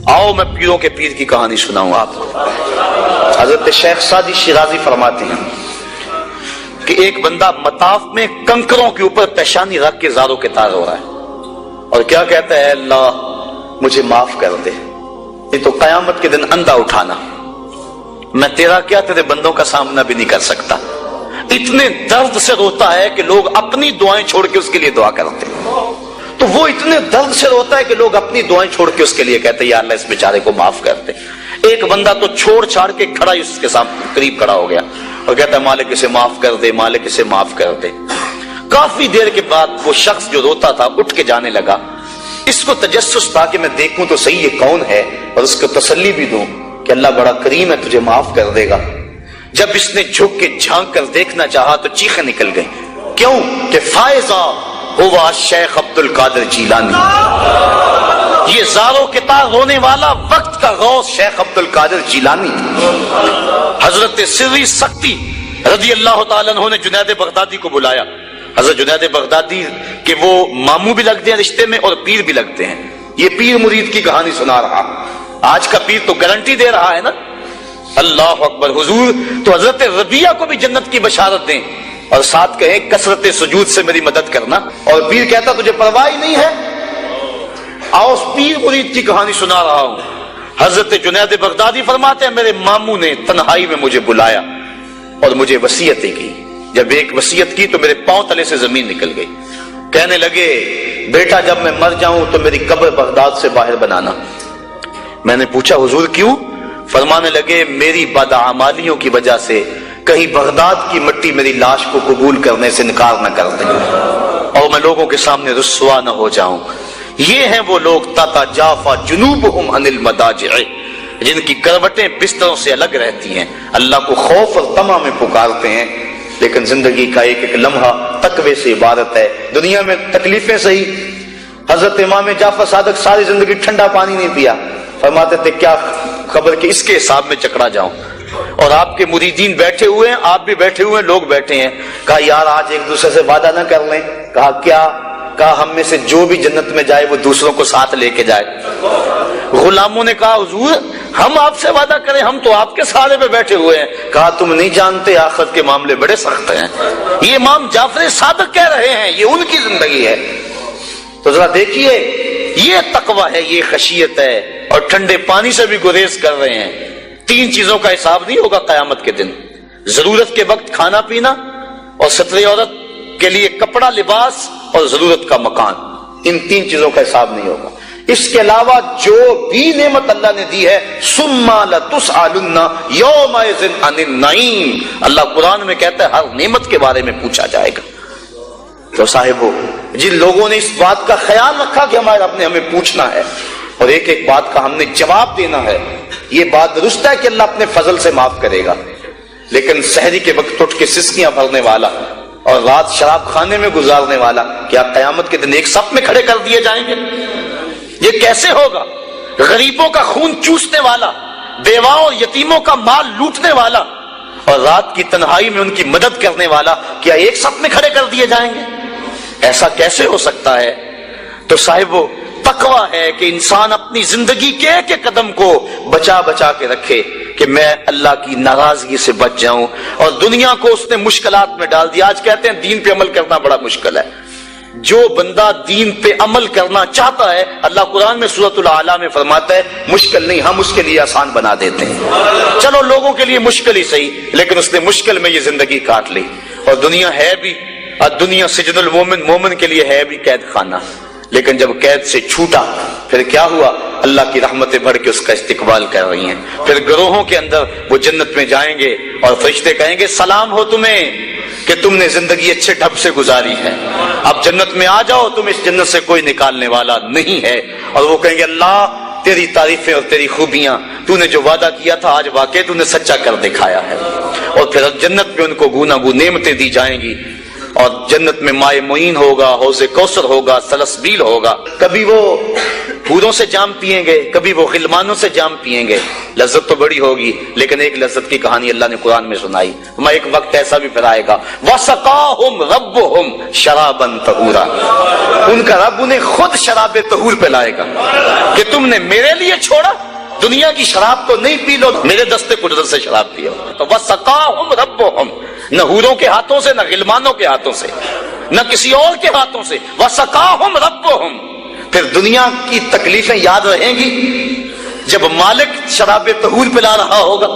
आओ मैं पीरों के पीर की कहानी सुनाऊं आपको। हजरत शेख सादी शिराजी फरमाते हैं कि एक बंदा मताफ में कंकरों के ऊपर पेशानी रख के ज़ारों के तार हो रहा है और क्या कहता है, अल्लाह मुझे माफ कर दे, ये तो कयामत के दिन अंधा उठाना, मैं तेरा क्या तेरे बंदों का सामना भी नहीं कर सकता। इतने दर्द से रोता है कि लोग अपनी दुआएं छोड़ के उसके लिए दुआ करते हैं। तो वो इतने दर्द से रोता है कि लोग अपनी दुआएं छोड़ के उसके लिए कहते हैं या अल्लाह इस बेचारे को माफ कर दे। एक बंदा तो छोड़ छाड़ के खड़ा ही उसके सामने करीब खड़ा हो गया और कहता है मालिक इसे माफ कर दे, मालिक इसे माफ कर दे। काफी देर के बाद वो शख्स जो रोता था उठ के जाने लगा। इसको तजस्सुस था कि मैं देखूं तो सही ये कौन है और उसको तसल्ली भी दूं कि अल्लाह बड़ा करीम है, तुझे माफ कर देगा। जब इसने झुक के झांक कर देखना चाहा तो चीखें निकल गई। क्यों? कि फायजा हुआ शेख अब्दुल कादिर जीलानी, ये ज़ारों के तार रोने वाला वक्त का गौस शेख अब्दुल कादिर जीलानी। हजरत सिर्री सक्ती रज़ी अल्लाह ताला अन्हु ने जुनैद बगदादी को बुलाया। हजरत जुनैद बगदादी के वो मामू भी लगते हैं रिश्ते में और पीर भी लगते हैं। ये पीर मुरीद की कहानी सुना रहा। आज का पीर तो गारंटी दे रहा है ना, अल्लाह अकबर। हुजूर तो हजरत रबिया को भी जन्नत की बशारत दें और साथ कहें कसरत सुजूद से मेरी मदद करना। और पीर कहता तुझे परवाह ही नहीं है। आओ पीर मुरीद की कहानी सुना रहा हूं। हजरत जुनैद बगदादी फरमाते हैं मेरे मामू ने तन्हाई में मुझे बुलाया और मुझे वसीयतें की। जब एक वसीयत की तो मेरे पांव तले से जमीन निकल गई। कहने लगे बेटा जब मैं मर जाऊं तो मेरी कब्र बगदाद से बाहर बनाना। मैंने पूछा हुजूर क्यों? फरमाने लगे मेरी बदआमालियों की वजह से कहीं बगदाद की मिट्टी मेरी लाश को कबूल करने से इनकार न कर दे और मैं लोगों के सामने रुस्वा न हो जाऊं। ये हैं वो लोग ताता जाफा जुनूबहुम अनिल मदाजिअ, जिनकी करवटें बिस्तरों से अलग रहती हैं, अल्लाह को खौफ और तमा में पुकारते हैं, लेकिन जिंदगी का एक एक लम्हा तकवे से इबारत है। दुनिया में तकलीफें सही। हजरत इमाम जाफर सादिक सारी जिंदगी ठंडा पानी नहीं पिया। फरमाते थे क्या खबर कि इसके हिसाब में चकरा जाऊं। और आपके मुरीदीन बैठे हुए हैं, आप भी बैठे हुए हैं, लोग बैठे हैं। कहा यार आज एक दूसरे से वादा ना कर लें। कहा क्या? कहा हम में से जो भी जन्नत में जाए वो दूसरों को साथ लेके जाए। गुलामों ने कहा हुजूर हम आपसे वादा करें, हम तो आपके सहारे पे बैठे हुए हैं। कहा तुम नहीं जानते आखिरत के मामले बड़े सख्त हैं। ये इमाम जाफर सादिक कह रहे हैं, ये उनकी जिंदगी है। तो जरा देखिए ये तकवा है, ये खशियत है और ठंडे पानी से भी गुरेज कर रहे हैं। तीन चीजों का हिसाब नहीं होगा कयामत के दिन। जरूरत के वक्त खाना पीना और सतरे औरत के लिए कपड़ा लिबास और जरूरत का मकान, इन तीन चीजों का हिसाब नहीं होगा। इसके अलावा जो भी नेमत अल्लाह ने दी है सुम्मा लतुसअलुन्ना यौमइज़िन अनिन नईम, अल्लाह कुरान में कहता है हर नेमत के बारे में पूछा जाएगा। तो साहिबो जिन लोगों ने इस बात का ख्याल रखा कि हमारे रब ने हमें पूछना है और एक एक बात का हमने जवाब देना है, ये बात दुरुस्त है कि अल्लाह अपने फजल से माफ करेगा। लेकिन सहरी के वक्त उठ के सिस्कियां भरने वाला और रात शराब खाने में गुजारने वाला क्या कयामत के दिन एक सफ में खड़े कर दिए जाएंगे? ये कैसे होगा? गरीबों का खून चूसने वाला, बेवाओं और यतीमों का माल लूटने वाला और रात की तन्हाई में उनकी मदद करने वाला क्या एक सफ में खड़े कर दिए जाएंगे? ऐसा कैसे हो सकता है? तो साहिब वो तकवा है कि इंसान अपनी जिंदगी के एक एक कदम को बचा बचा के रखे कि मैं अल्लाह की नाराजगी से बच जाऊं। और दुनिया को उसने मुश्किलात में डाल दिया। आज कहते हैं दीन पे अमल करना बड़ा मुश्किल है। जो बंदा दीन पे अमल करना चाहता है अल्लाह कुरान में सूरतुल आला में फरमाता है मुश्किल नहीं, हम उसके लिए आसान बना देते हैं। चलो लोगों के लिए मुश्किल ही सही, लेकिन उसने मुश्किल में ये जिंदगी काट ली। और दुनिया है भी, दुनिया सिजनुल मोमिन, मोमिन के लिए है भी कैद खाना। लेकिन जब कैद से छूटा फिर क्या हुआ? अल्लाह की रहमतें भर के उसका इस्तिकबाल कर रही हैं। फिर ग्रोहों के अंदर वो जन्नत में जाएंगे और फरिश्ते कहेंगे सलाम हो तुम्हें कि तुमने जिंदगी अच्छे ढब से गुजारी है, अब जन्नत में आ जाओ, तुम इस जन्नत से कोई निकालने वाला नहीं है। और वो कहेंगे अल्लाह तेरी तारीफें और तेरी खूबियां, तूने जो वादा किया था आज वाकई तूने सच्चा कर दिखाया है। और फिर जन्नत में उनको गूनागू नेमतें दी जाएंगी और जन्नत में माए मुईन होगा, हौज़े कौसर होगा, सलसबील होगा। कभी वो حوروں سے جام پیئیں گے، کبھی وہ غلمانوں سے جام پیئیں گے، لذت تو بڑی ہوگی، لیکن ایک لذت کی کہانی اللہ نے قرآن میں سنائی، میں ایک وقت ایسا بھی پھر آئے گا وَسَقَاهُمْ رَبُّهُمْ شَرَابًا طَهُورًا، ان کا رب انہیں خود شراب طہور پلائے گا کہ تم نے میرے لیے چھوڑا، دنیا کی شراب تو نہیں پی لو، میرے دستے قدرت سے شراب پیو۔ تو وَسَقَاهُمْ رَبُّهُمْ، نہ حوروں کے ہاتھوں سے، نہ غلمانوں کے ہاتھوں سے، نہ کسی اور کے ہاتھوں سے، وَسَقَاهُمْ رَبُّهُمْ۔ پھر دنیا کی تکلیفیں یاد رہیں گی جب مالک شراب طہور پلا رہا ہوگا۔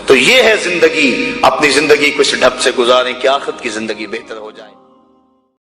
تو یہ ہے زندگی، اپنی زندگی کو اس ڈھب سے گزاریں کہ آخرت کی زندگی بہتر ہو جائے۔